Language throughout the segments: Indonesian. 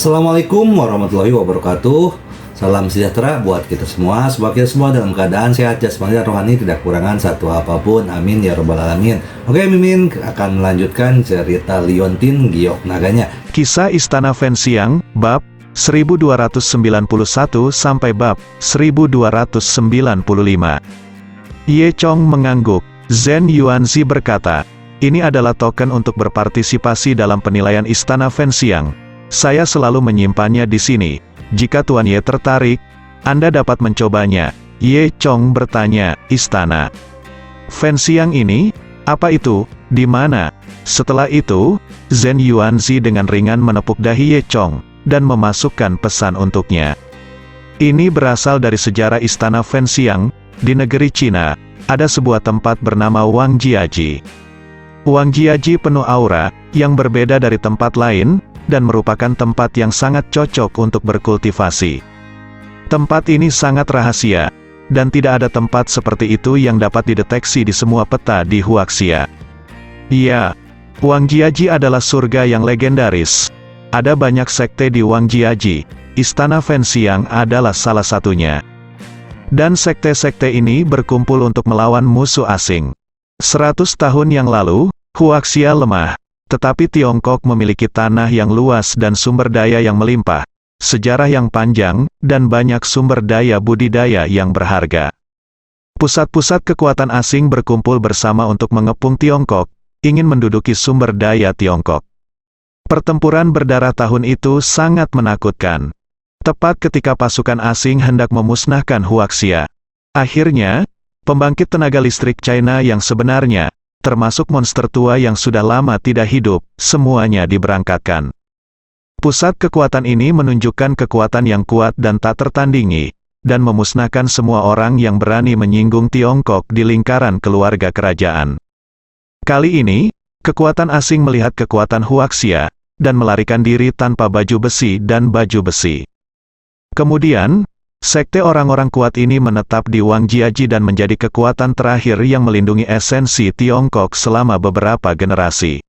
Assalamualaikum warahmatullahi wabarakatuh. Salam sejahtera buat kita semua. Semoga kita semua dalam keadaan sehat jasmani dan rohani, tidak kekurangan satu apapun. Amin ya robbal alamin. Oke, Mimin akan melanjutkan cerita Liontin Giok Naganya. Kisah Istana Fenxiang, bab 1291 sampai bab 1295. Ye Chong mengangguk. Zhen Yuanzi berkata, "Ini adalah token untuk berpartisipasi dalam penilaian Istana Fenxiang. Saya selalu menyimpannya di sini. Jika Tuan Ye tertarik, Anda dapat mencobanya." Ye Chong bertanya, "Istana Fenxiang ini? Apa itu? Di mana?" Setelah itu, Zhen Yuanzi dengan ringan menepuk dahi Ye Chong, dan memasukkan pesan untuknya. "Ini berasal dari sejarah Istana Fenxiang. Di negeri Cina, ada sebuah tempat bernama Wang Jiaji. Wang Jiaji penuh aura, yang berbeda dari tempat lain, dan merupakan tempat yang sangat cocok untuk berkultivasi. Tempat ini sangat rahasia, dan tidak ada tempat seperti itu yang dapat dideteksi di semua peta di Huaxia. Ya, Wang Jiaji adalah surga yang legendaris. Ada banyak sekte di Wang Jiaji. Istana Fenxiang adalah salah satunya. Dan sekte-sekte ini berkumpul untuk melawan musuh asing. 100 tahun yang lalu, Huaxia lemah. Tetapi Tiongkok memiliki tanah yang luas dan sumber daya yang melimpah, sejarah yang panjang, dan banyak sumber daya budidaya yang berharga. Pusat-pusat kekuatan asing berkumpul bersama untuk mengepung Tiongkok, ingin menduduki sumber daya Tiongkok. Pertempuran berdarah tahun itu sangat menakutkan. Tepat ketika pasukan asing hendak memusnahkan Huaxia. Akhirnya, pembangkit tenaga listrik China yang sebenarnya, termasuk monster tua yang sudah lama tidak hidup, semuanya diberangkatkan. Pusat kekuatan ini menunjukkan kekuatan yang kuat dan tak tertandingi, dan memusnahkan semua orang yang berani menyinggung Tiongkok di lingkaran keluarga kerajaan. Kali ini, kekuatan asing melihat kekuatan Huaxia, dan melarikan diri tanpa baju besi dan baju besi. Kemudian, sekte orang-orang kuat ini menetap di Wang Jiaji dan menjadi kekuatan terakhir yang melindungi esensi Tiongkok selama beberapa generasi.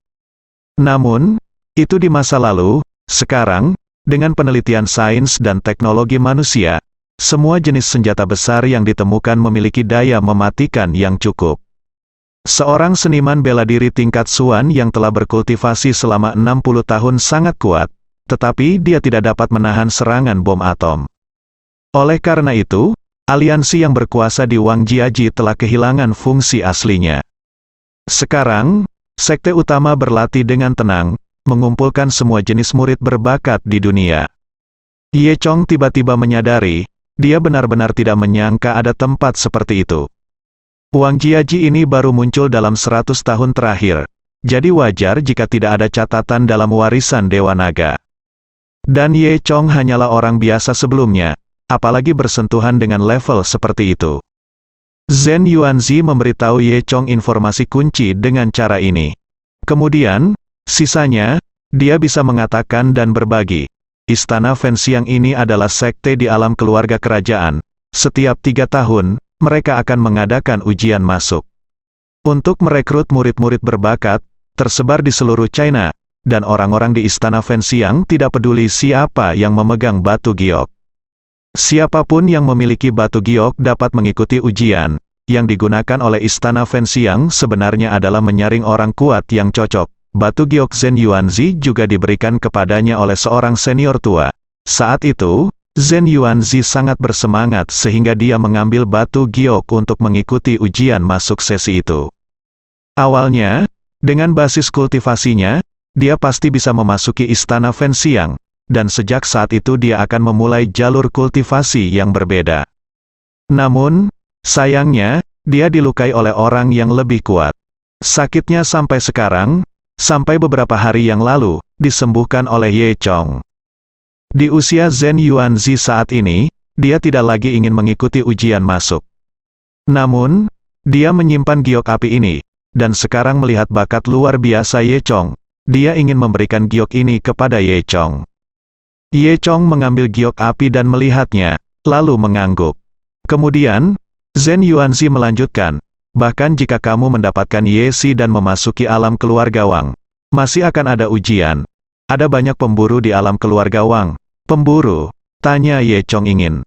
Namun, itu di masa lalu. Sekarang, dengan penelitian sains dan teknologi manusia, semua jenis senjata besar yang ditemukan memiliki daya mematikan yang cukup. Seorang seniman bela diri tingkat Suan yang telah berkultivasi selama 60 tahun sangat kuat, tetapi dia tidak dapat menahan serangan bom atom. Oleh karena itu, aliansi yang berkuasa di Wang Jiaji telah kehilangan fungsi aslinya. Sekarang, sekte utama berlatih dengan tenang, mengumpulkan semua jenis murid berbakat di dunia. Ye Chong tiba-tiba menyadari, dia benar-benar tidak menyangka ada tempat seperti itu. Wang Jiaji ini baru muncul dalam 100 tahun terakhir, jadi wajar jika tidak ada catatan dalam warisan Dewa Naga. Dan Ye Chong hanyalah orang biasa sebelumnya, apalagi bersentuhan dengan level seperti itu. Zhen Yuanzi memberitahu Ye Chong informasi kunci dengan cara ini. Kemudian, sisanya, dia bisa mengatakan dan berbagi. Istana Fenxiang ini adalah sekte di alam keluarga kerajaan. Setiap 3 tahun, mereka akan mengadakan ujian masuk. Untuk merekrut murid-murid berbakat, tersebar di seluruh China, dan orang-orang di Istana Fenxiang tidak peduli siapa yang memegang batu giok. Siapapun yang memiliki batu giok dapat mengikuti ujian. Yang digunakan oleh Istana Fenxiang sebenarnya adalah menyaring orang kuat yang cocok. Batu giok Zhen Yuanzi juga diberikan kepadanya oleh seorang senior tua. Saat itu, Zhen Yuanzi sangat bersemangat sehingga dia mengambil batu giok untuk mengikuti ujian masuk sesi itu. Awalnya, dengan basis kultivasinya, dia pasti bisa memasuki Istana Fenxiang. Dan sejak saat itu dia akan memulai jalur kultivasi yang berbeda. Namun, sayangnya, dia dilukai oleh orang yang lebih kuat. Sakitnya sampai sekarang, sampai beberapa hari yang lalu, disembuhkan oleh Ye Chong. Di usia Zhen Yuanzi saat ini, dia tidak lagi ingin mengikuti ujian masuk. Namun, dia menyimpan giok api ini, dan sekarang melihat bakat luar biasa Ye Chong, dia ingin memberikan giok ini kepada Ye Chong. Ye Chong mengambil giok api dan melihatnya, lalu mengangguk. Kemudian, Zhen Yuanzi melanjutkan, bahkan jika kamu mendapatkan Ye Si dan memasuki alam keluarga Wang, masih akan ada ujian. Ada banyak pemburu di alam keluarga Wang. Pemburu? Tanya Ye Chong ingin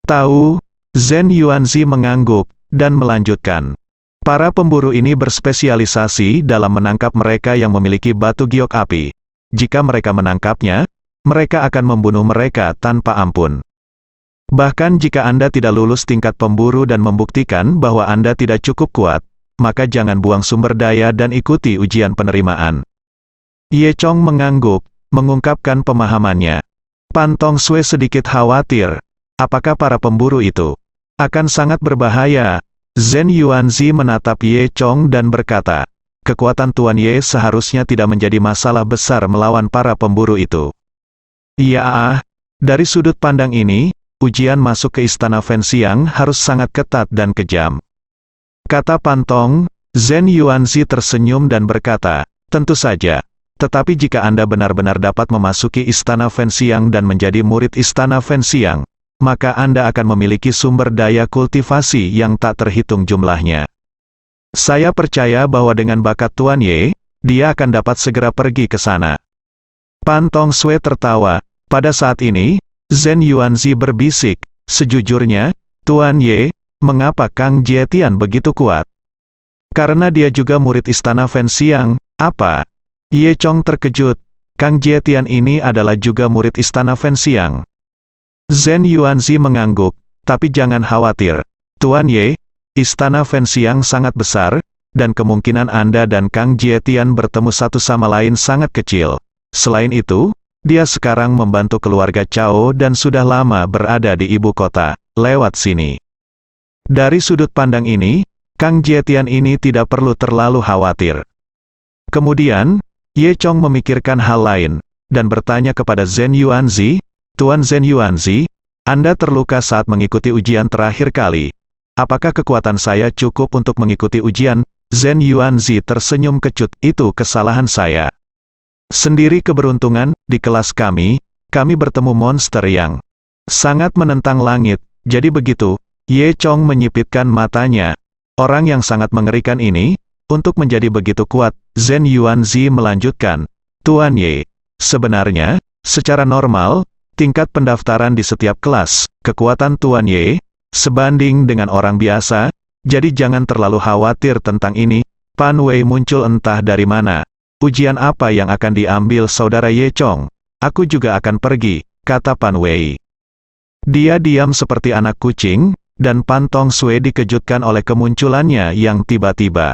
tahu. Zhen Yuanzi mengangguk, dan melanjutkan. Para pemburu ini berspesialisasi dalam menangkap mereka yang memiliki batu giok api. Jika mereka menangkapnya, mereka akan membunuh mereka tanpa ampun. Bahkan jika Anda tidak lulus tingkat pemburu dan membuktikan bahwa Anda tidak cukup kuat, maka jangan buang sumber daya dan ikuti ujian penerimaan. Ye Chong mengangguk, mengungkapkan pemahamannya. Pan Tong Sue sedikit khawatir. Apakah para pemburu itu akan sangat berbahaya? Zhen Yuanzi menatap Ye Chong dan berkata, kekuatan Tuan Ye seharusnya tidak menjadi masalah besar melawan para pemburu itu. Ya, dari sudut pandang ini, ujian masuk ke Istana Fenxiang harus sangat ketat dan kejam. Kata Pan Tong. Zhen Yuanzi tersenyum dan berkata, tentu saja. Tetapi jika Anda benar-benar dapat memasuki Istana Fenxiang dan menjadi murid Istana Fenxiang, maka Anda akan memiliki sumber daya kultivasi yang tak terhitung jumlahnya. Saya percaya bahwa dengan bakat Tuan Ye, dia akan dapat segera pergi ke sana. Pan Tong Sue tertawa. Pada saat ini, Zhen Yuanzi berbisik, sejujurnya, Tuan Ye, mengapa Kang Jietian begitu kuat? Karena dia juga murid Istana Fenxiang. Apa? Ye Chong terkejut. Kang Jietian ini adalah juga murid Istana Fenxiang. Zhen Yuanzi mengangguk, tapi jangan khawatir. Tuan Ye, Istana Fenxiang sangat besar, dan kemungkinan Anda dan Kang Jietian bertemu satu sama lain sangat kecil. Selain itu, dia sekarang membantu keluarga Cao dan sudah lama berada di ibu kota, lewat sini. Dari sudut pandang ini, Kang Jietian ini tidak perlu terlalu khawatir. Kemudian, Ye Chong memikirkan hal lain, dan bertanya kepada Zhen Yuanzi, Tuan Zhen Yuanzi, Anda terluka saat mengikuti ujian terakhir kali. Apakah kekuatan saya cukup untuk mengikuti ujian? Zhen Yuanzi tersenyum kecut, itu kesalahan saya. Sendiri keberuntungan, di kelas kami bertemu monster yang sangat menentang langit, jadi begitu. Ye Chong menyipitkan matanya. Orang yang sangat mengerikan ini, untuk menjadi begitu kuat, Zhen Yuanzi melanjutkan. Tuan Ye, sebenarnya, secara normal, tingkat pendaftaran di setiap kelas, kekuatan Tuan Ye, sebanding dengan orang biasa, jadi jangan terlalu khawatir tentang ini. Pan Wei muncul entah dari mana. Ujian apa yang akan diambil saudara Ye Chong? Aku juga akan pergi, kata Pan Wei. Dia diam seperti anak kucing, dan Pan Tong Sue dikejutkan oleh kemunculannya yang tiba-tiba.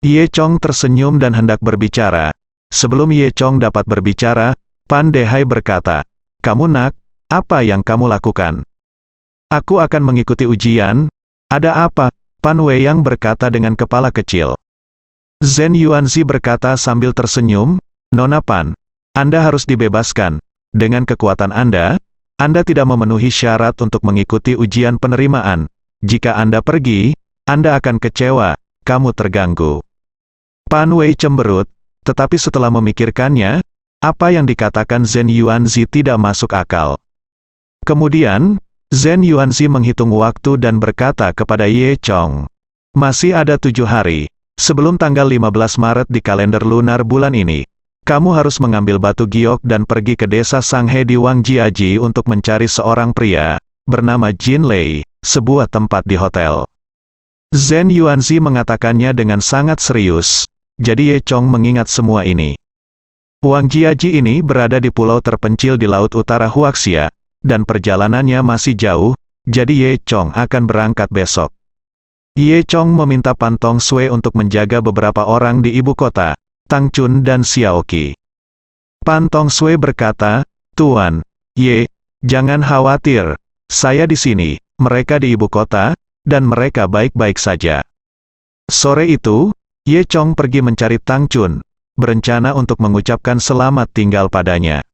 Ye Chong tersenyum dan hendak berbicara. Sebelum Ye Chong dapat berbicara, Pan Dehai berkata, kamu nak, apa yang kamu lakukan? Aku akan mengikuti ujian. Ada apa? Pan Weiyang berkata dengan kepala kecil. Zhen Yuanzi berkata sambil tersenyum, Nona Pan, Anda harus dibebaskan. Dengan kekuatan Anda tidak memenuhi syarat untuk mengikuti ujian penerimaan. Jika Anda pergi, Anda akan kecewa, kamu terganggu. Pan Wei cemberut, tetapi setelah memikirkannya, apa yang dikatakan Zhen Yuanzi tidak masuk akal. Kemudian, Zhen Yuanzi menghitung waktu dan berkata kepada Ye Chong, masih ada 7 hari, sebelum tanggal 15 Maret di kalender lunar bulan ini. Kamu harus mengambil batu giok dan pergi ke desa Sanghe di Wangjiaji untuk mencari seorang pria, bernama Jin Lei, sebuah tempat di hotel. Zhen Yuanzi mengatakannya dengan sangat serius, jadi Ye Chong mengingat semua ini. Wangjiaji ini berada di pulau terpencil di laut utara Huaxia, dan perjalanannya masih jauh, jadi Ye Chong akan berangkat besok. Ye Chong meminta Pan Tong Sue untuk menjaga beberapa orang di ibu kota, Tang Chun dan Xiaoqi. Pan Tong Sue berkata, Tuan Ye, jangan khawatir, saya di sini, mereka di ibu kota, dan mereka baik-baik saja. Sore itu, Ye Chong pergi mencari Tang Chun, berencana untuk mengucapkan selamat tinggal padanya.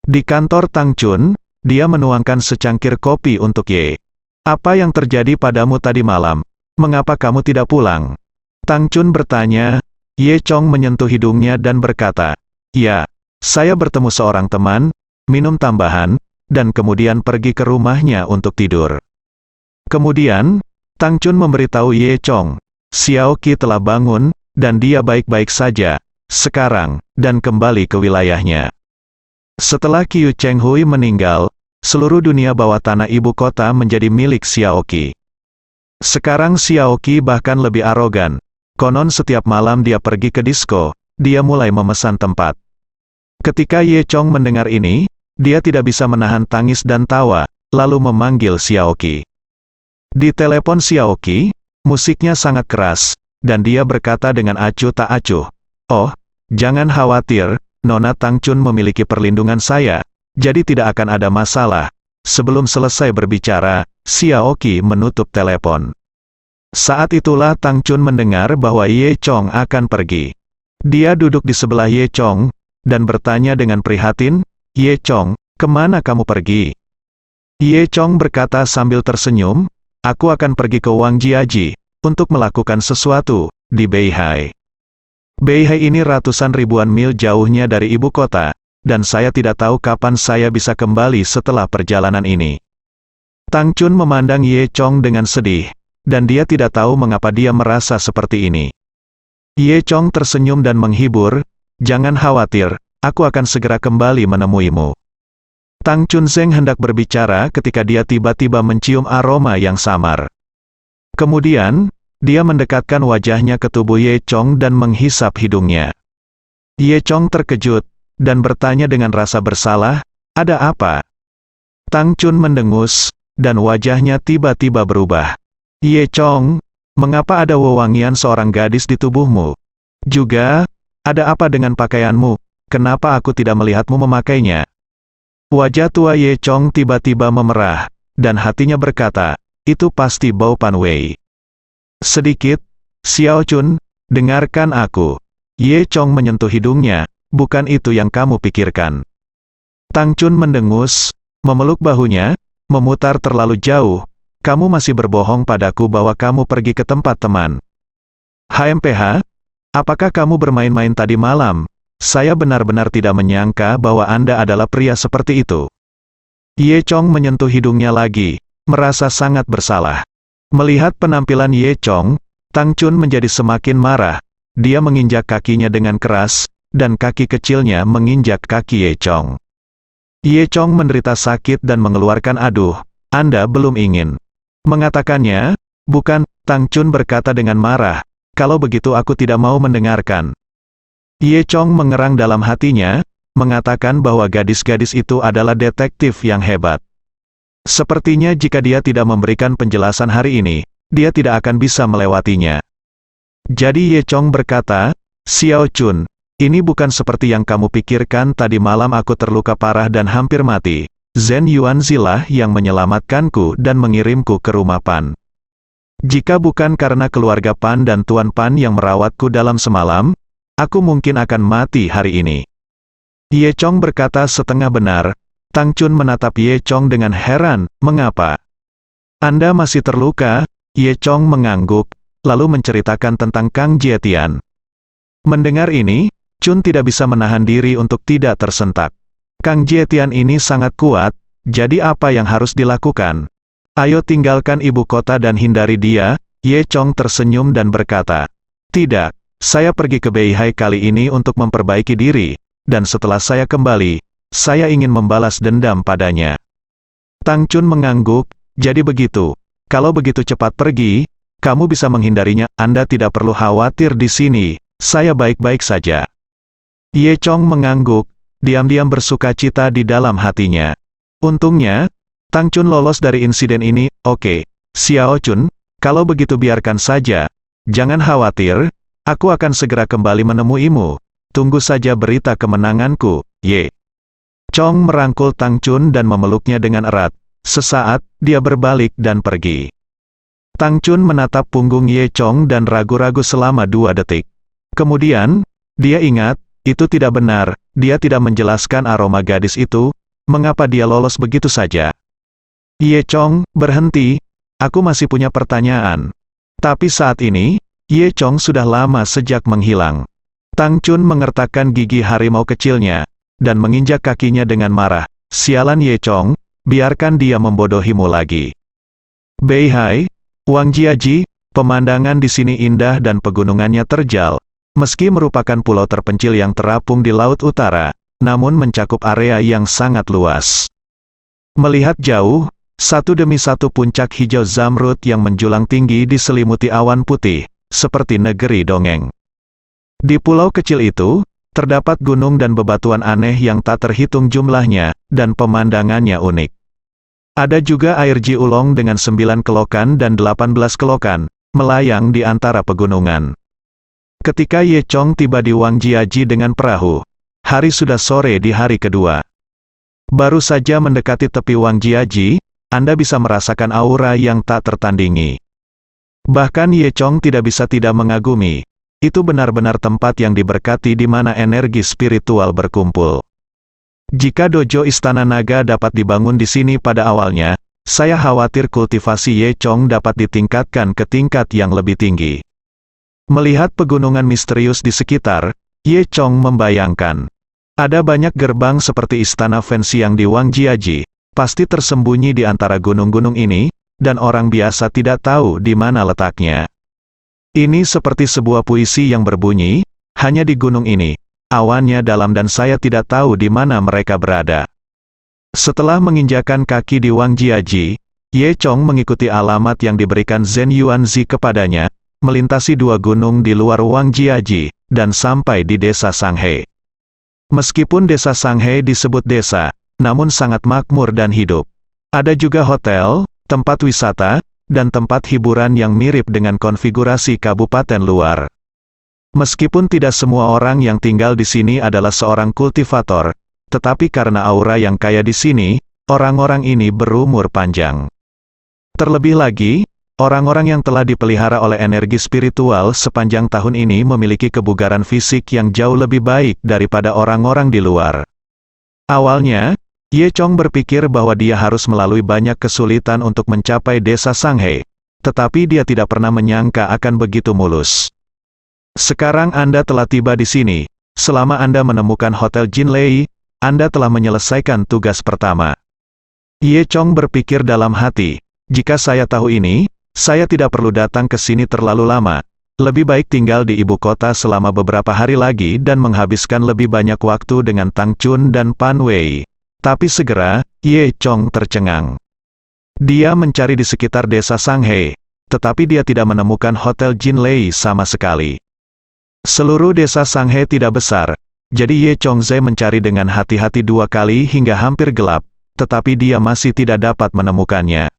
Di kantor Tang Chun, dia menuangkan secangkir kopi untuk Ye. Apa yang terjadi padamu tadi malam? Mengapa kamu tidak pulang? Tang Chun bertanya. Ye Chong menyentuh hidungnya dan berkata, ya, saya bertemu seorang teman, minum tambahan, dan kemudian pergi ke rumahnya untuk tidur. Kemudian, Tang Chun memberitahu Ye Chong, Xiaoqi telah bangun, dan dia baik-baik saja, sekarang, dan kembali ke wilayahnya. Setelah Qiu Chenghui meninggal, seluruh dunia bawah tanah ibu kota menjadi milik Xiaoqi. Sekarang Xiaoqi bahkan lebih arogan. Konon setiap malam dia pergi ke disko, dia mulai memesan tempat. Ketika Ye Chong mendengar ini, dia tidak bisa menahan tangis dan tawa, lalu memanggil Xiaoqi. Di telepon Xiaoqi, musiknya sangat keras, dan dia berkata dengan acuh tak acuh, "Oh, jangan khawatir, Nona Tang Chun memiliki perlindungan saya, jadi tidak akan ada masalah." Sebelum selesai berbicara, Xiaoqi menutup telepon. Saat itulah Tang Chun mendengar bahwa Ye Chong akan pergi. Dia duduk di sebelah Ye Chong, dan bertanya dengan prihatin, "Ye Chong, kemana kamu pergi?" Ye Chong berkata sambil tersenyum, "Aku akan pergi ke Wang Jiaji, untuk melakukan sesuatu, di Beihai. Beihai ini ratusan ribuan mil jauhnya dari ibu kota, dan saya tidak tahu kapan saya bisa kembali setelah perjalanan ini." Tang Chun memandang Ye Chong dengan sedih, dan dia tidak tahu mengapa dia merasa seperti ini. Ye Chong tersenyum dan menghibur, "Jangan khawatir, aku akan segera kembali menemuimu." Tang Chun Zeng hendak berbicara ketika dia tiba-tiba mencium aroma yang samar. Kemudian, dia mendekatkan wajahnya ke tubuh Ye Chong dan menghisap hidungnya. Ye Chong terkejut, dan bertanya dengan rasa bersalah, "Ada apa?" Tang Chun mendengus, dan wajahnya tiba-tiba berubah. "Ye Chong, mengapa ada wewangian seorang gadis di tubuhmu? Juga, ada apa dengan pakaianmu? Kenapa aku tidak melihatmu memakainya?" Wajah tua Ye Chong tiba-tiba memerah, dan hatinya berkata, "Itu pasti bau Pan Wei." "Sedikit, Xiao Chun, dengarkan aku." Ye Chong menyentuh hidungnya, "Bukan itu yang kamu pikirkan." Tang Chun mendengus, memeluk bahunya, memutar terlalu jauh, "Kamu masih berbohong padaku bahwa kamu pergi ke tempat teman. HMPH? Apakah kamu bermain-main tadi malam? Saya benar-benar tidak menyangka bahwa Anda adalah pria seperti itu." Ye Chong menyentuh hidungnya lagi, merasa sangat bersalah. Melihat penampilan Ye Chong, Tang Chun menjadi semakin marah. Dia menginjak kakinya dengan keras, dan kaki kecilnya menginjak kaki Ye Chong. Ye Chong menderita sakit dan mengeluarkan aduh, "Anda belum ingin mengatakannya, bukan?" Tang Chun berkata dengan marah, "Kalau begitu aku tidak mau mendengarkan." Ye Chong mengerang dalam hatinya, mengatakan bahwa gadis-gadis itu adalah detektif yang hebat. Sepertinya jika dia tidak memberikan penjelasan hari ini, dia tidak akan bisa melewatinya. Jadi Ye Chong berkata, "Xiao Chun, ini bukan seperti yang kamu pikirkan. Tadi malam aku terluka parah dan hampir mati. Zhen Yuanzi lah yang menyelamatkanku dan mengirimku ke rumah Pan. Jika bukan karena keluarga Pan dan Tuan Pan yang merawatku dalam semalam, aku mungkin akan mati hari ini." Ye Chong berkata setengah benar. Tang Chun menatap Ye Chong dengan heran, "Mengapa? Anda masih terluka?" Ye Chong mengangguk, lalu menceritakan tentang Kang Jietian. Mendengar ini, Chun tidak bisa menahan diri untuk tidak tersentak. Kang Jietian ini sangat kuat, jadi apa yang harus dilakukan? "Ayo tinggalkan ibu kota dan hindari dia." Ye Chong tersenyum dan berkata, "Tidak, saya pergi ke Beihai kali ini untuk memperbaiki diri, dan setelah saya kembali, saya ingin membalas dendam padanya." Tang Chun mengangguk, "Jadi begitu. Kalau begitu cepat pergi, kamu bisa menghindarinya. Anda tidak perlu khawatir di sini, saya baik-baik saja." Ye Chong mengangguk, diam-diam bersukacita di dalam hatinya. Untungnya, Tang Chun lolos dari insiden ini. "Oke, Xiao Chun, kalau begitu biarkan saja. Jangan khawatir, aku akan segera kembali menemuimu. Tunggu saja berita kemenanganku." Ye Chong merangkul Tang Chun dan memeluknya dengan erat. Sesaat, dia berbalik dan pergi. Tang Chun menatap punggung Ye Chong dan ragu-ragu selama 2 detik. Kemudian, dia ingat, itu tidak benar, dia tidak menjelaskan aroma gadis itu, mengapa dia lolos begitu saja. "Ye Chong, berhenti, aku masih punya pertanyaan." Tapi saat ini, Ye Chong sudah lama sejak menghilang. Tang Chun mengertakkan gigi harimau kecilnya, dan menginjak kakinya dengan marah. "Sialan Ye Chong, biarkan dia membodohimu lagi." Beihai, Wang Jiaji, pemandangan di sini indah dan pegunungannya terjal. Meski merupakan pulau terpencil yang terapung di Laut Utara, namun mencakup area yang sangat luas. Melihat jauh, satu demi satu puncak hijau zamrud yang menjulang tinggi diselimuti awan putih, seperti negeri dongeng. Di pulau kecil itu, terdapat gunung dan bebatuan aneh yang tak terhitung jumlahnya, dan pemandangannya unik. Ada juga air Jiulong dengan 9 kelokan dan 18 kelokan, melayang di antara pegunungan. Ketika Ye Chong tiba di Wangjiaji dengan perahu, hari sudah sore di hari kedua. Baru saja mendekati tepi Wangjiaji, Anda bisa merasakan aura yang tak tertandingi. Bahkan Ye Chong tidak bisa tidak mengagumi. Itu benar-benar tempat yang diberkati di mana energi spiritual berkumpul. Jika dojo Istana Naga dapat dibangun di sini pada awalnya, saya khawatir kultivasi Ye Chong dapat ditingkatkan ke tingkat yang lebih tinggi. Melihat pegunungan misterius di sekitar, Ye Chong membayangkan. Ada banyak gerbang seperti Istana Fenxiang di Wangjiaji, pasti tersembunyi di antara gunung-gunung ini, dan orang biasa tidak tahu di mana letaknya. Ini seperti sebuah puisi yang berbunyi, hanya di gunung ini, awannya dalam dan saya tidak tahu di mana mereka berada. Setelah menginjakan kaki di Wangjiaji, Ye Chong mengikuti alamat yang diberikan Zhen Yuanzi kepadanya, melintasi 2 gunung di luar Wangjiaji, dan sampai di desa Sanghe. Meskipun desa Sanghe disebut desa, namun sangat makmur dan hidup. Ada juga hotel, tempat wisata, dan tempat hiburan yang mirip dengan konfigurasi kabupaten luar. Meskipun tidak semua orang yang tinggal di sini adalah seorang kultivator, tetapi karena aura yang kaya di sini, orang-orang ini berumur panjang. Terlebih lagi, orang-orang yang telah dipelihara oleh energi spiritual sepanjang tahun ini memiliki kebugaran fisik yang jauh lebih baik daripada orang-orang di luar. Awalnya, Ye Chong berpikir bahwa dia harus melalui banyak kesulitan untuk mencapai desa Sanghe, tetapi dia tidak pernah menyangka akan begitu mulus. Sekarang Anda telah tiba di sini. Selama Anda menemukan Hotel Jinlei, Anda telah menyelesaikan tugas pertama. Ye Chong berpikir dalam hati, jika saya tahu ini, saya tidak perlu datang ke sini terlalu lama. Lebih baik tinggal di ibu kota selama beberapa hari lagi dan menghabiskan lebih banyak waktu dengan Tang Chun dan Pan Wei. Tapi segera, Ye Chong tercengang. Dia mencari di sekitar desa Sanghe, tetapi dia tidak menemukan Hotel Jinlei sama sekali. Seluruh desa Sanghe tidak besar, jadi Ye Chong Zhe mencari dengan hati-hati 2 kali hingga hampir gelap, tetapi dia masih tidak dapat menemukannya.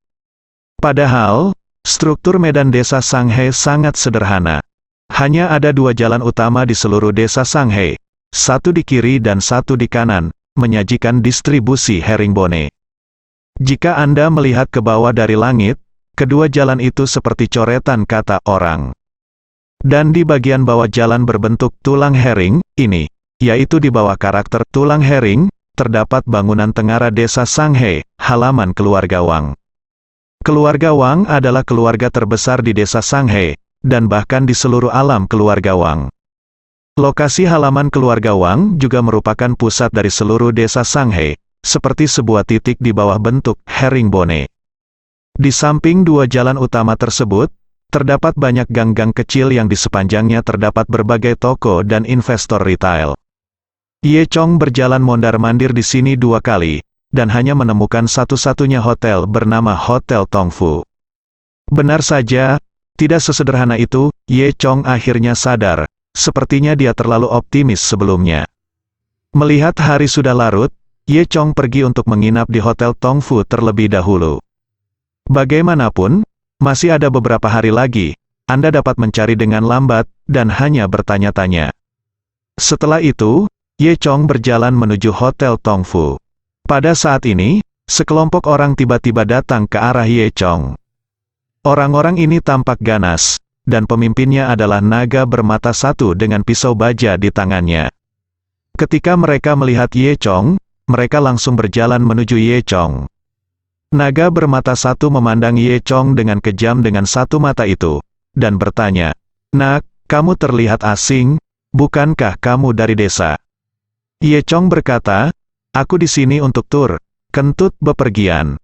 Padahal, struktur medan desa Sanghe sangat sederhana. Hanya ada 2 jalan utama di seluruh desa Sanghe, satu di kiri dan satu di kanan, menyajikan distribusi herringbone. Jika Anda melihat ke bawah dari langit, kedua jalan itu seperti coretan kata orang. Dan di bagian bawah jalan berbentuk tulang herring, ini, yaitu di bawah karakter tulang herring, terdapat bangunan tengara desa Sanghe, halaman keluarga Wang. Keluarga Wang adalah keluarga terbesar di desa Sanghe, dan bahkan di seluruh alam keluarga Wang. Lokasi halaman keluarga Wang juga merupakan pusat dari seluruh desa Sanghe, seperti sebuah titik di bawah bentuk herringbone. Di samping 2 jalan utama tersebut, terdapat banyak gang-gang kecil yang di sepanjangnya terdapat berbagai toko dan investor retail. Ye Chong berjalan mondar-mandir di sini 2 kali, dan hanya menemukan satu-satunya hotel bernama Hotel Tongfu. Benar saja, tidak sesederhana itu, Ye Chong akhirnya sadar, sepertinya dia terlalu optimis sebelumnya. Melihat hari sudah larut, Ye Chong pergi untuk menginap di Hotel Tongfu terlebih dahulu. Bagaimanapun, masih ada beberapa hari lagi, Anda dapat mencari dengan lambat, dan hanya bertanya-tanya. Setelah itu, Ye Chong berjalan menuju Hotel Tongfu. Pada saat ini, sekelompok orang tiba-tiba datang ke arah Ye Chong. Orang-orang ini tampak ganas, dan pemimpinnya adalah naga bermata 1 dengan pisau baja di tangannya. Ketika mereka melihat Ye Chong, mereka langsung berjalan menuju Ye Chong. Naga bermata 1 memandang Ye Chong dengan kejam dengan satu mata itu, dan bertanya, "Nak, kamu terlihat asing, bukankah kamu dari desa?" Ye Chong berkata, "Aku di sini untuk tur, kentut bepergian."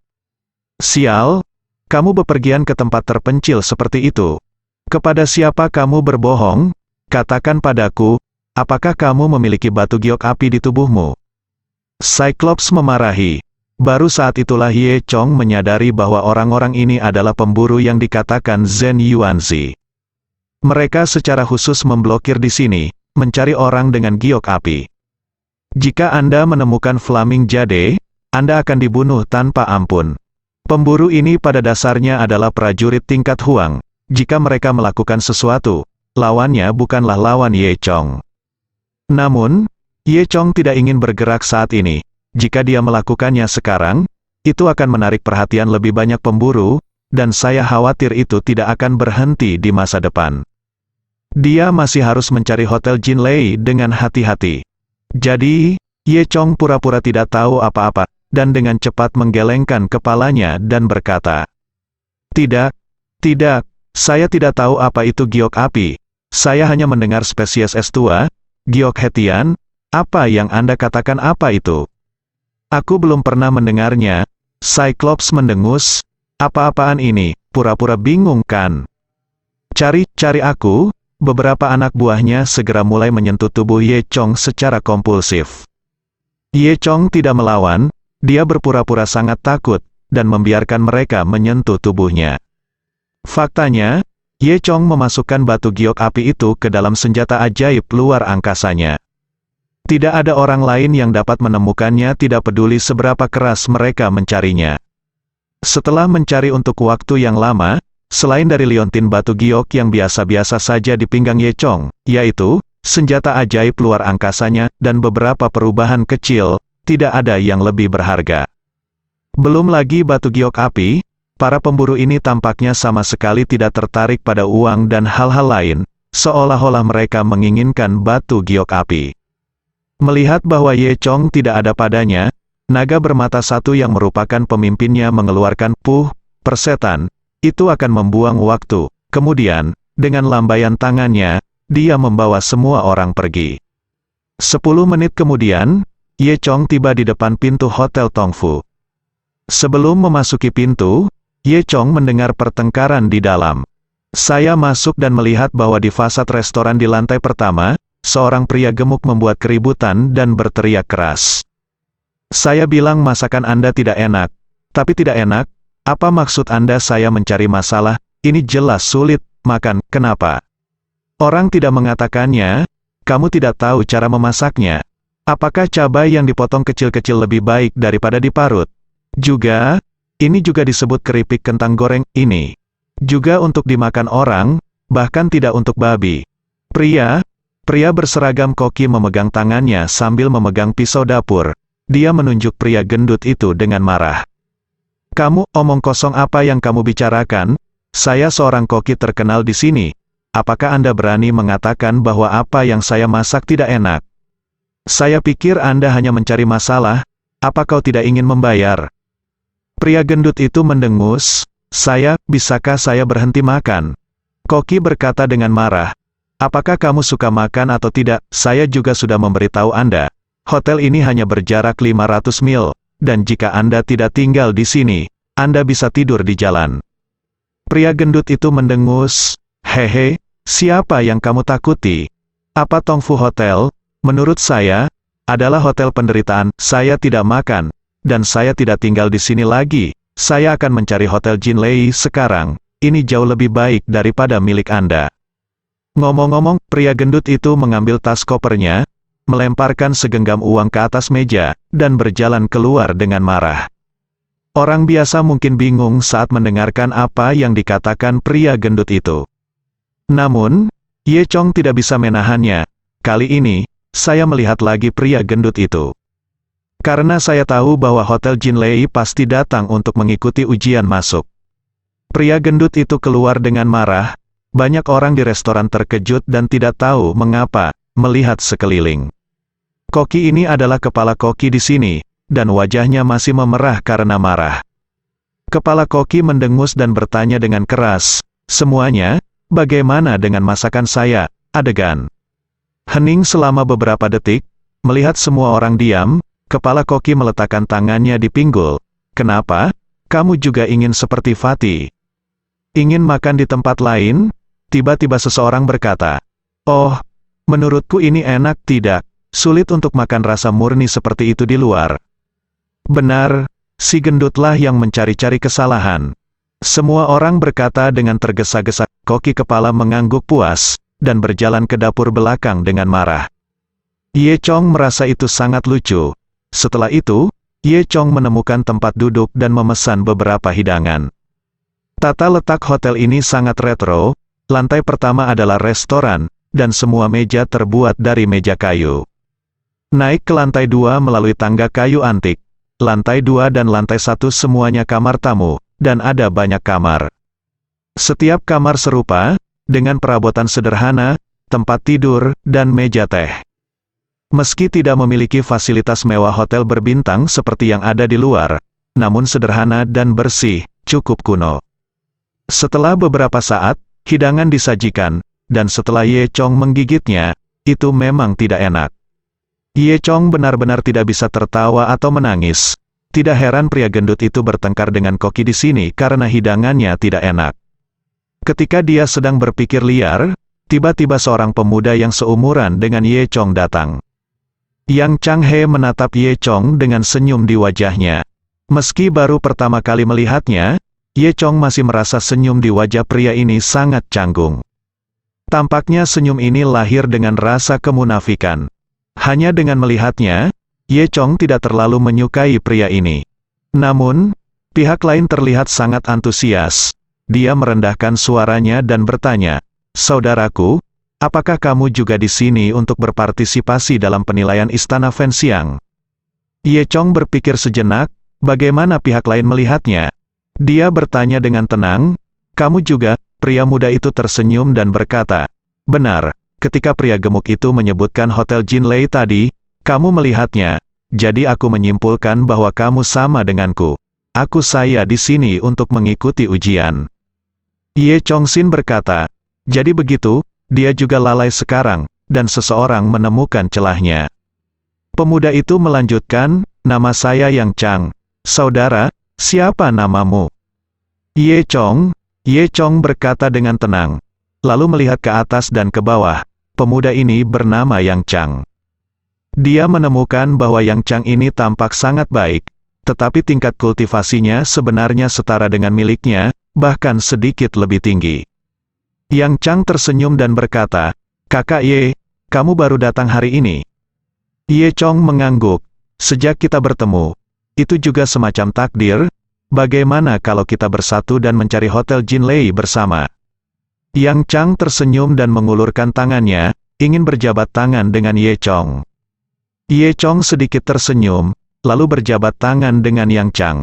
"Sial, kamu bepergian ke tempat terpencil seperti itu. Kepada siapa kamu berbohong? katakan padaku, apakah kamu memiliki batu giok api di tubuhmu? Cyclops memarahi. Baru saat itulah Ye Chong menyadari bahwa orang-orang ini adalah pemburu yang dikatakan Zhen Yuanzi. Mereka secara khusus memblokir di sini, mencari orang dengan giok api. Jika Anda menemukan Flaming Jade, Anda akan dibunuh tanpa ampun. Pemburu ini pada dasarnya adalah prajurit tingkat Huang. Jika mereka melakukan sesuatu, lawannya bukanlah lawan Ye Chong. Namun, Ye Chong tidak ingin bergerak saat ini. Jika dia melakukannya sekarang, itu akan menarik perhatian lebih banyak pemburu, dan saya khawatir itu tidak akan berhenti di masa depan. Dia masih harus mencari Hotel Jinlei dengan hati-hati. Jadi, Ye Chong pura-pura tidak tahu apa-apa, dan dengan cepat menggelengkan kepalanya dan berkata, "Tidak, tidak. Saya tidak tahu apa itu giok api. Saya hanya mendengar spesies es tua, giok hetian. Apa yang Anda katakan apa itu? Aku belum pernah mendengarnya." Cyclops mendengus. "Apa-apaan ini? Pura-pura bingung kan? Cari aku." Beberapa anak buahnya segera mulai menyentuh tubuh Ye Chong secara kompulsif. Ye Chong tidak melawan, dia berpura-pura sangat takut, dan membiarkan mereka menyentuh tubuhnya. Faktanya, Ye Chong memasukkan batu giok api itu ke dalam senjata ajaib luar angkasanya. Tidak ada orang lain yang dapat menemukannya, tidak peduli seberapa keras mereka mencarinya. Setelah mencari untuk waktu yang lama, selain dari liontin batu giok yang biasa-biasa saja di pinggang Ye Chong, yaitu senjata ajaib luar angkasanya dan beberapa perubahan kecil, tidak ada yang lebih berharga. Belum lagi batu giok api, para pemburu ini tampaknya sama sekali tidak tertarik pada uang dan hal-hal lain, seolah-olah mereka menginginkan batu giok api. Melihat bahwa Ye Chong tidak ada padanya, naga bermata satu yang merupakan pemimpinnya mengeluarkan persetan. Itu akan membuang waktu. Kemudian, dengan lambaian tangannya, dia membawa semua orang pergi. 10 menit kemudian, Ye Chong tiba di depan pintu Hotel Tongfu. Sebelum memasuki pintu, Ye Chong mendengar pertengkaran di dalam. Saya masuk dan melihat bahwa di fasad restoran di lantai pertama, seorang pria gemuk membuat keributan dan berteriak keras. "Saya bilang masakan Anda tidak enak." "Tapi tidak enak? Apa maksud Anda saya mencari masalah? Ini jelas sulit makan, kenapa?" "Orang tidak mengatakannya, kamu tidak tahu cara memasaknya. Apakah cabai yang dipotong kecil-kecil lebih baik daripada diparut? Juga, ini juga disebut keripik kentang goreng, ini juga untuk dimakan orang, bahkan tidak untuk babi." Pria berseragam koki memegang tangannya sambil memegang pisau dapur. Dia menunjuk pria gendut itu dengan marah. "Kamu, omong kosong apa yang kamu bicarakan? Saya seorang koki terkenal di sini. Apakah Anda berani mengatakan bahwa apa yang saya masak tidak enak? Saya pikir Anda hanya mencari masalah. Apa kau tidak ingin membayar?" Pria gendut itu mendengus. Bisakah saya berhenti makan?" Koki berkata dengan marah. "Apakah kamu suka makan atau tidak? Saya juga sudah memberitahu Anda. Hotel ini hanya berjarak 500 mil. Dan jika Anda tidak tinggal di sini, Anda bisa tidur di jalan." Pria gendut itu mendengus. "Hehe, siapa yang kamu takuti? Apa Tongfu Hotel? Menurut saya, adalah hotel penderitaan. Saya tidak makan, dan saya tidak tinggal di sini lagi. Saya akan mencari Hotel Jinlei sekarang. Ini jauh lebih baik daripada milik Anda." Ngomong-ngomong, pria gendut itu mengambil tas kopernya, melemparkan segenggam uang ke atas meja, dan berjalan keluar dengan marah. Orang biasa mungkin bingung saat mendengarkan apa yang dikatakan pria gendut itu. Namun, Ye Chong tidak bisa menahannya. "Kali ini, saya melihat lagi pria gendut itu. Karena saya tahu bahwa Hotel Jinlei pasti datang untuk mengikuti ujian masuk." Pria gendut itu keluar dengan marah. Banyak orang di restoran terkejut dan tidak tahu mengapa, melihat sekeliling. Koki ini adalah kepala koki di sini, dan wajahnya masih memerah karena marah. Kepala koki mendengus dan bertanya dengan keras, "Semuanya, bagaimana dengan masakan saya, adegan?" Hening selama beberapa detik, melihat semua orang diam, kepala koki meletakkan tangannya di pinggul. "Kenapa? Kamu juga ingin seperti Fatih? Ingin makan di tempat lain?" Tiba-tiba seseorang berkata, Oh, menurutku ini enak tidak? Sulit untuk makan rasa murni seperti itu di luar. Benar, si gendutlah yang mencari-cari kesalahan. Semua orang berkata dengan tergesa-gesa. Koki kepala mengangguk puas, dan berjalan ke dapur belakang dengan marah. Ye Chong merasa itu sangat lucu. Setelah itu, Ye Chong menemukan tempat duduk dan memesan beberapa hidangan. Tata letak hotel ini sangat retro. Lantai pertama adalah restoran, dan semua meja terbuat dari meja kayu. Naik ke lantai 2 melalui tangga kayu antik. Lantai 2 dan lantai 1 semuanya kamar tamu, dan ada banyak kamar. Setiap kamar serupa, dengan perabotan sederhana, tempat tidur, dan meja teh. Meski tidak memiliki fasilitas mewah hotel berbintang seperti yang ada di luar, namun sederhana dan bersih, cukup kuno. Setelah beberapa saat, hidangan disajikan, dan setelah Ye Chong menggigitnya, itu memang tidak enak. Ye Chong benar-benar tidak bisa tertawa atau menangis. Tidak heran pria gendut itu bertengkar dengan koki di sini karena hidangannya tidak enak. Ketika dia sedang berpikir liar, tiba-tiba seorang pemuda yang seumuran dengan Ye Chong datang. Yang Chang He menatap Ye Chong dengan senyum di wajahnya. Meski baru pertama kali melihatnya, Ye Chong masih merasa senyum di wajah pria ini sangat canggung. Tampaknya senyum ini lahir dengan rasa kemunafikan. Hanya dengan melihatnya, Ye Chong tidak terlalu menyukai pria ini. Namun, pihak lain terlihat sangat antusias. Dia merendahkan suaranya dan bertanya, "Saudaraku, apakah kamu juga di sini untuk berpartisipasi dalam penilaian Istana Fenxiang?" Ye Chong berpikir sejenak, bagaimana pihak lain melihatnya. Dia bertanya dengan tenang, "Kamu juga?" Pria muda itu tersenyum dan berkata, "Benar, ketika pria gemuk itu menyebutkan Hotel Jinlei tadi, kamu melihatnya, jadi aku menyimpulkan bahwa kamu sama denganku. Saya di sini untuk mengikuti ujian." Ye Chongxin berkata, "Jadi begitu, dia juga lalai sekarang, dan seseorang menemukan celahnya." Pemuda itu melanjutkan, "Nama saya Yang Chang. Saudara, siapa namamu?" Ye Chong berkata dengan tenang. Lalu melihat ke atas dan ke bawah, pemuda ini bernama Yang Chang. Dia menemukan bahwa Yang Chang ini tampak sangat baik, tetapi tingkat kultivasinya sebenarnya setara dengan miliknya, bahkan sedikit lebih tinggi. Yang Chang tersenyum dan berkata, "Kakak Ye, kamu baru datang hari ini?" Ye Chong mengangguk. "Sejak kita bertemu, itu juga semacam takdir. Bagaimana kalau kita bersatu dan mencari Hotel Jinlei bersama?" Yang Chang tersenyum dan mengulurkan tangannya, ingin berjabat tangan dengan Ye Chong. Ye Chong sedikit tersenyum, lalu berjabat tangan dengan Yang Chang.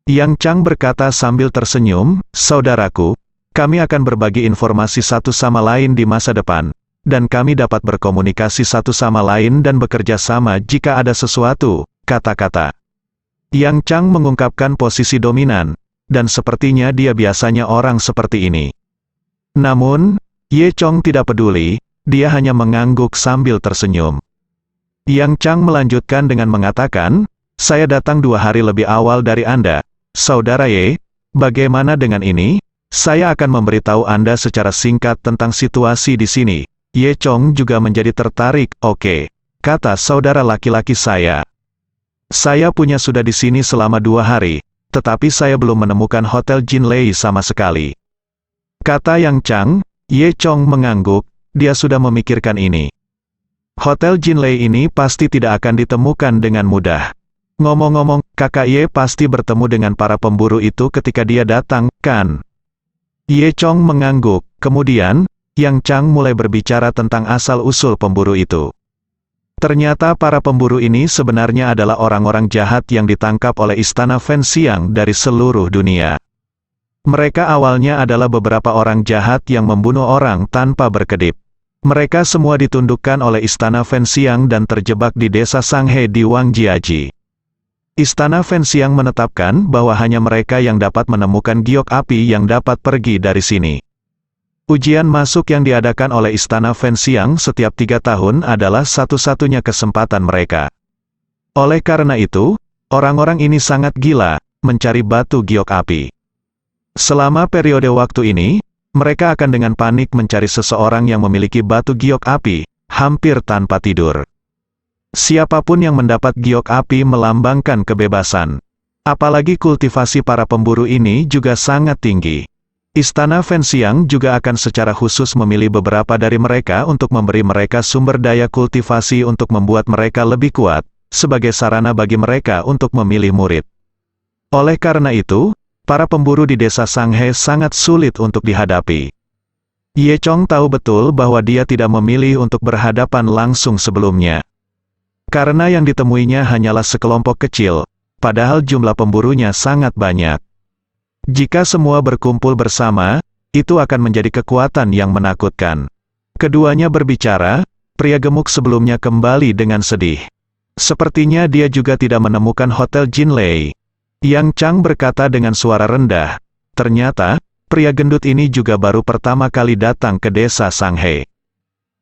Yang Chang berkata sambil tersenyum, "Saudaraku, kami akan berbagi informasi satu sama lain di masa depan, dan kami dapat berkomunikasi satu sama lain dan bekerja sama jika ada sesuatu, kata-kata." Yang Chang mengungkapkan posisi dominan, dan sepertinya dia biasanya orang seperti ini. Namun, Ye Chong tidak peduli, dia hanya mengangguk sambil tersenyum. Yang Chang melanjutkan dengan mengatakan, "Saya datang 2 hari lebih awal dari Anda. Saudara Ye, bagaimana dengan ini? Saya akan memberitahu Anda secara singkat tentang situasi di sini." Ye Chong juga menjadi tertarik. "Oke," kata saudara laki-laki saya. "Saya sudah di sini selama 2 hari, tetapi saya belum menemukan Hotel Jinlei sama sekali." Kata Yang Chang. Ye Chong mengangguk, dia sudah memikirkan ini. Hotel Jinlei ini pasti tidak akan ditemukan dengan mudah. Ngomong-ngomong, kakak Ye pasti bertemu dengan para pemburu itu ketika dia datang, kan? Ye Chong mengangguk, kemudian, Yang Chang mulai berbicara tentang asal-usul pemburu itu. Ternyata para pemburu ini sebenarnya adalah orang-orang jahat yang ditangkap oleh Istana Fenxiang dari seluruh dunia. Mereka awalnya adalah beberapa orang jahat yang membunuh orang tanpa berkedip. Mereka semua ditundukkan oleh Istana Fenxiang dan terjebak di desa Sanghe di Wangjiaji. Istana Fenxiang menetapkan bahwa hanya mereka yang dapat menemukan giok api yang dapat pergi dari sini. Ujian masuk yang diadakan oleh Istana Fenxiang setiap 3 tahun adalah satu-satunya kesempatan mereka. Oleh karena itu, orang-orang ini sangat gila, mencari batu giok api. Selama periode waktu ini, Mereka akan dengan panik mencari seseorang yang memiliki batu giok api, hampir tanpa tidur. Siapapun yang mendapat giok api melambangkan kebebasan. Apalagi kultivasi para pemburu ini juga sangat tinggi. Istana Fenxiang juga akan secara khusus memilih beberapa dari mereka untuk memberi mereka sumber daya kultivasi untuk membuat mereka lebih kuat, sebagai sarana bagi mereka untuk memilih murid. Oleh karena itu, para pemburu di desa Sanghe sangat sulit untuk dihadapi. Ye Chong tahu betul bahwa dia tidak memilih untuk berhadapan langsung sebelumnya. Karena yang ditemuinya hanyalah sekelompok kecil, padahal jumlah pemburunya sangat banyak. Jika semua berkumpul bersama, itu akan menjadi kekuatan yang menakutkan. Keduanya berbicara, pria gemuk sebelumnya kembali dengan sedih. Sepertinya dia juga tidak menemukan Hotel Jinlei. Yang Chang berkata dengan suara rendah, ternyata, pria gendut ini juga baru pertama kali datang ke desa Sanghe.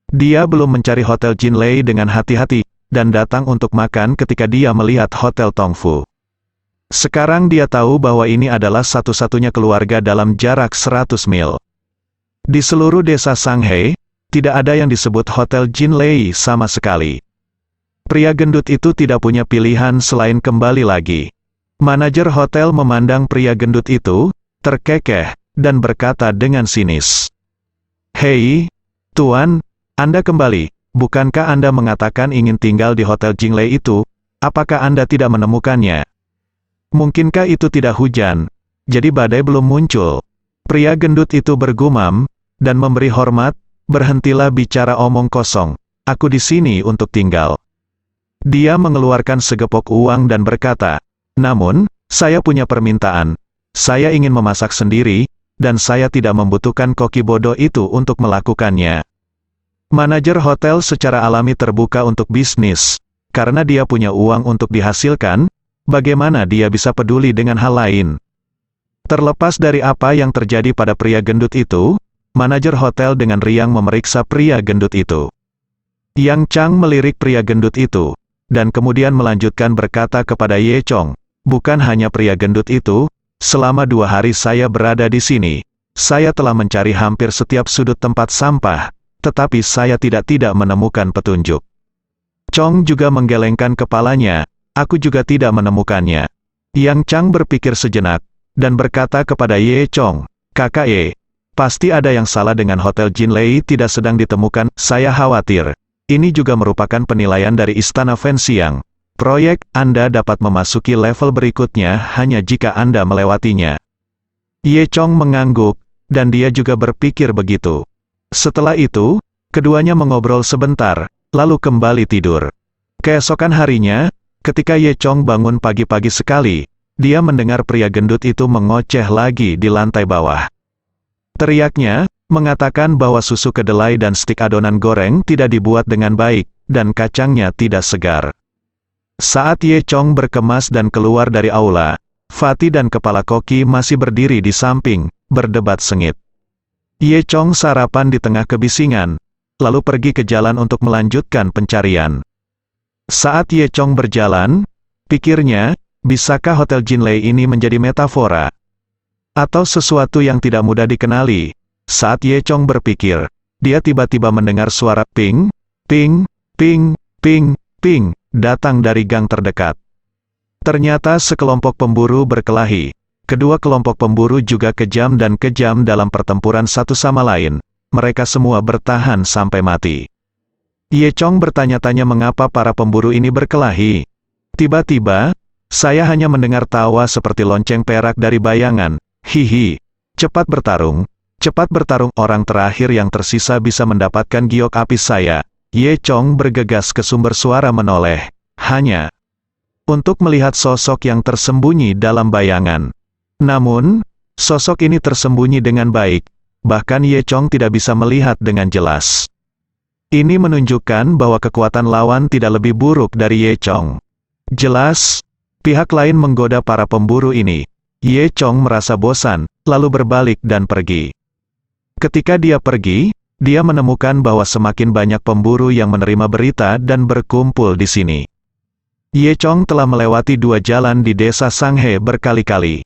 Dia belum mencari Hotel Jinlei dengan hati-hati, dan datang untuk makan ketika dia melihat Hotel Tongfu. Sekarang dia tahu bahwa ini adalah satu-satunya keluarga dalam jarak 100 mil. Di seluruh desa Sanghe, tidak ada yang disebut Hotel Jinlei sama sekali. Pria gendut itu tidak punya pilihan selain kembali lagi. Manajer hotel memandang pria gendut itu, terkekeh, dan berkata dengan sinis. "Hei, Tuan, Anda kembali. Bukankah Anda mengatakan ingin tinggal di Hotel Jinlei itu? Apakah Anda tidak menemukannya? Mungkinkah itu tidak hujan, jadi badai belum muncul?" Pria gendut itu bergumam, dan memberi hormat, "Berhentilah bicara omong kosong. Aku di sini untuk tinggal." Dia mengeluarkan segepok uang dan berkata, "Namun, saya punya permintaan. Saya ingin memasak sendiri, dan saya tidak membutuhkan koki bodoh itu untuk melakukannya." Manajer hotel secara alami terbuka untuk bisnis. Karena dia punya uang untuk dihasilkan, bagaimana dia bisa peduli dengan hal lain? Terlepas dari apa yang terjadi pada pria gendut itu, manajer hotel dengan riang memeriksa pria gendut itu. Yang Chang melirik pria gendut itu, dan kemudian melanjutkan berkata kepada Ye Chong, "Bukan hanya pria gendut itu, selama 2 hari saya berada di sini, saya telah mencari hampir setiap sudut tempat sampah, tetapi saya tidak menemukan petunjuk." Chong juga menggelengkan kepalanya, "Aku juga tidak menemukannya." Yang Chang berpikir sejenak, dan berkata kepada Ye Chong, "Kakak Ye, pasti ada yang salah dengan Hotel Jinlei tidak sedang ditemukan. Saya khawatir. Ini juga merupakan penilaian dari Istana Fenxiang. Proyek Anda dapat memasuki level berikutnya hanya jika Anda melewatinya." Ye Chong mengangguk, dan dia juga berpikir begitu. Setelah itu, keduanya mengobrol sebentar, lalu kembali tidur. Keesokan harinya, ketika Ye Chong bangun pagi-pagi sekali, dia mendengar pria gendut itu mengoceh lagi di lantai bawah. Teriaknya, mengatakan bahwa susu kedelai dan stik adonan goreng tidak dibuat dengan baik, dan kacangnya tidak segar. Saat Ye Chong berkemas dan keluar dari aula, Fatih dan kepala koki masih berdiri di samping, berdebat sengit. Ye Chong sarapan di tengah kebisingan, lalu pergi ke jalan untuk melanjutkan pencarian. Saat Ye Chong berjalan, pikirnya, bisakah Hotel Jinlei ini menjadi metafora? Atau sesuatu yang tidak mudah dikenali? Saat Ye Chong berpikir, dia tiba-tiba mendengar suara ping, ping, ping, ping, ping, datang dari gang terdekat. Ternyata sekelompok pemburu berkelahi. Kedua kelompok pemburu juga kejam dalam pertempuran satu sama lain. Mereka semua bertahan sampai mati. Ye Chong bertanya-tanya mengapa para pemburu ini berkelahi. Tiba-tiba, saya hanya mendengar tawa seperti lonceng perak dari bayangan. Hihi, cepat bertarung, orang terakhir yang tersisa bisa mendapatkan giok api saya. Ye Chong bergegas ke sumber suara menoleh, hanya untuk melihat sosok yang tersembunyi dalam bayangan. Namun, sosok ini tersembunyi dengan baik, bahkan Ye Chong tidak bisa melihat dengan jelas. Ini menunjukkan bahwa kekuatan lawan tidak lebih buruk dari Ye Chong. Jelas, pihak lain menggoda para pemburu ini. Ye Chong merasa bosan, lalu berbalik dan pergi. Ketika dia pergi, dia menemukan bahwa semakin banyak pemburu yang menerima berita dan berkumpul di sini. Ye Chong telah melewati 2 jalan di desa Sanghe berkali-kali.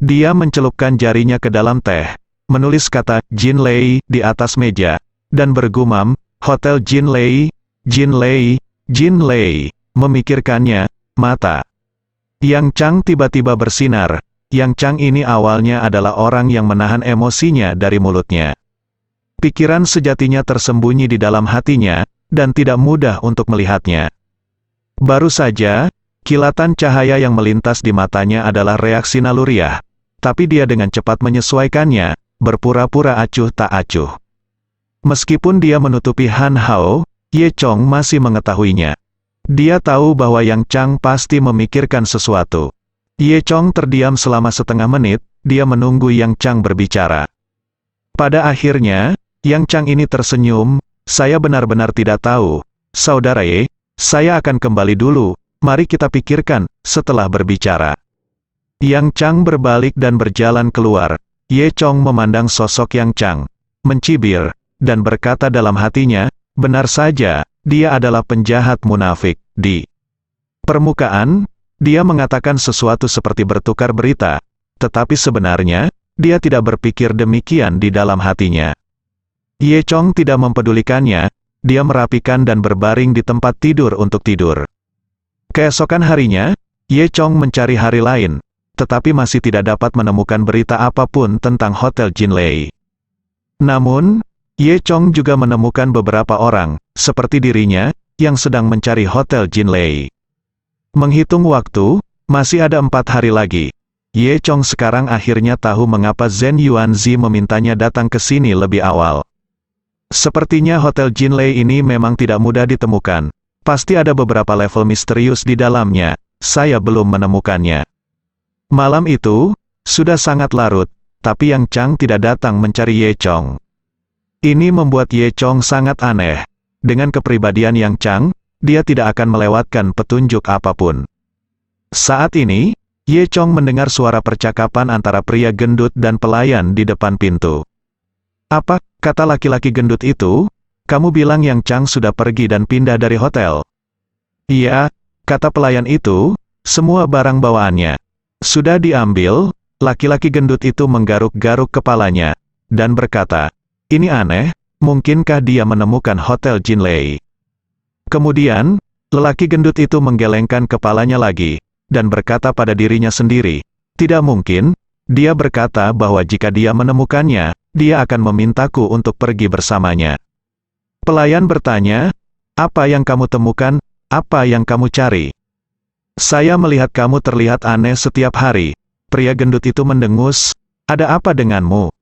Dia mencelupkan jarinya ke dalam teh, menulis kata Jinlei di atas meja, dan bergumam, Hotel Jinlei, Jinlei, Jinlei. Memikirkannya, mata Yang Chang tiba-tiba bersinar. Yang Chang ini awalnya adalah orang yang menahan emosinya dari mulutnya. Pikiran sejatinya tersembunyi di dalam hatinya, dan tidak mudah untuk melihatnya. Baru saja, kilatan cahaya yang melintas di matanya adalah reaksi naluriah, tapi dia dengan cepat menyesuaikannya, berpura-pura acuh tak acuh. Meskipun dia menutupi Han Hao, Ye Chong masih mengetahuinya. Dia tahu bahwa Yang Chang pasti memikirkan sesuatu. Ye Chong terdiam selama setengah menit, dia menunggu Yang Chang berbicara. Pada akhirnya, Yang Chang ini tersenyum, saya benar-benar tidak tahu. Saudara Ye, saya akan kembali dulu, mari kita pikirkan, setelah berbicara. Yang Chang berbalik dan berjalan keluar. Ye Chong memandang sosok Yang Chang, mencibir, dan berkata dalam hatinya, benar saja, dia adalah penjahat munafik. Di permukaan, dia mengatakan sesuatu seperti bertukar berita, tetapi sebenarnya, dia tidak berpikir demikian di dalam hatinya. Ye Chong tidak mempedulikannya, dia merapikan dan berbaring di tempat tidur untuk tidur. Keesokan harinya, Ye Chong mencari hari lain, tetapi masih tidak dapat menemukan berita apapun tentang Hotel Jinlei. Namun, Ye Chong juga menemukan beberapa orang, seperti dirinya, yang sedang mencari Hotel Jinlei. Menghitung waktu, masih ada 4 hari lagi. Ye Chong sekarang akhirnya tahu mengapa Zhen Yuanzi memintanya datang ke sini lebih awal. Sepertinya Hotel Jinlei ini memang tidak mudah ditemukan. Pasti ada beberapa level misterius di dalamnya, saya belum menemukannya. Malam itu, sudah sangat larut, tapi Yang Chang tidak datang mencari Ye Chong. Ini membuat Ye Chong sangat aneh. Dengan kepribadian Yang Chang, dia tidak akan melewatkan petunjuk apapun. Saat ini, Ye Chong mendengar suara percakapan antara pria gendut dan pelayan di depan pintu. Apa, kata laki-laki gendut itu, kamu bilang Yang Chang sudah pergi dan pindah dari hotel? Iya, kata pelayan itu, semua barang bawaannya sudah diambil. Laki-laki gendut itu menggaruk-garuk kepalanya, dan berkata, ini aneh, mungkinkah dia menemukan Hotel Jinlei? Kemudian, lelaki gendut itu menggelengkan kepalanya lagi, dan berkata pada dirinya sendiri, tidak mungkin. Dia berkata bahwa jika dia menemukannya, dia akan memintaku untuk pergi bersamanya. Pelayan bertanya, apa yang kamu temukan, apa yang kamu cari? Saya melihat kamu terlihat aneh setiap hari. Pria gendut itu mendengus, ada apa denganmu?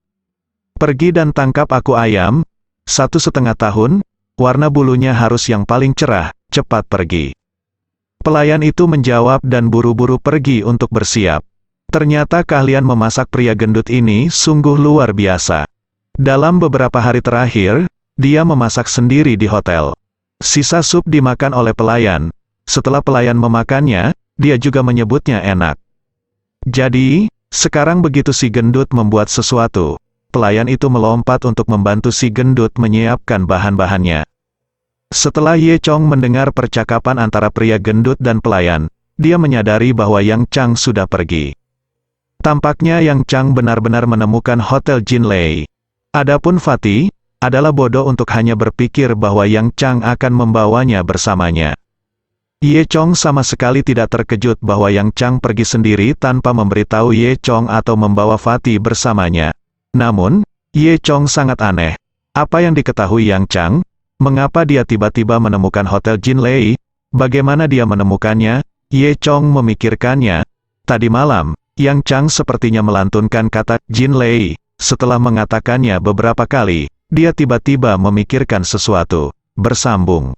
Pergi dan tangkap aku ayam, 1,5 tahun, warna bulunya harus yang paling cerah, cepat pergi. Pelayan itu menjawab dan buru-buru pergi untuk bersiap. Ternyata keahlian memasak pria gendut ini sungguh luar biasa. Dalam beberapa hari terakhir, dia memasak sendiri di hotel. Sisa sup dimakan oleh pelayan. Setelah pelayan memakannya, dia juga menyebutnya enak. Jadi, sekarang begitu si gendut membuat sesuatu, pelayan itu melompat untuk membantu si gendut menyiapkan bahan-bahannya. Setelah Ye Chong mendengar percakapan antara pria gendut dan pelayan, dia menyadari bahwa Yang Chang sudah pergi. Tampaknya Yang Chang benar-benar menemukan Hotel Jinlei. Adapun Fatih, adalah bodoh untuk hanya berpikir bahwa Yang Chang akan membawanya bersamanya. Ye Chong sama sekali tidak terkejut bahwa Yang Chang pergi sendiri tanpa memberitahu Ye Chong atau membawa Fatih bersamanya. Namun, Ye Chong sangat aneh. Apa yang diketahui Yang Chang? Mengapa dia tiba-tiba menemukan Hotel Jinlei? Bagaimana dia menemukannya? Ye Chong memikirkannya. Tadi malam, Yang Chang sepertinya melantunkan kata Jinlei. Setelah mengatakannya beberapa kali, dia tiba-tiba memikirkan sesuatu. Bersambung.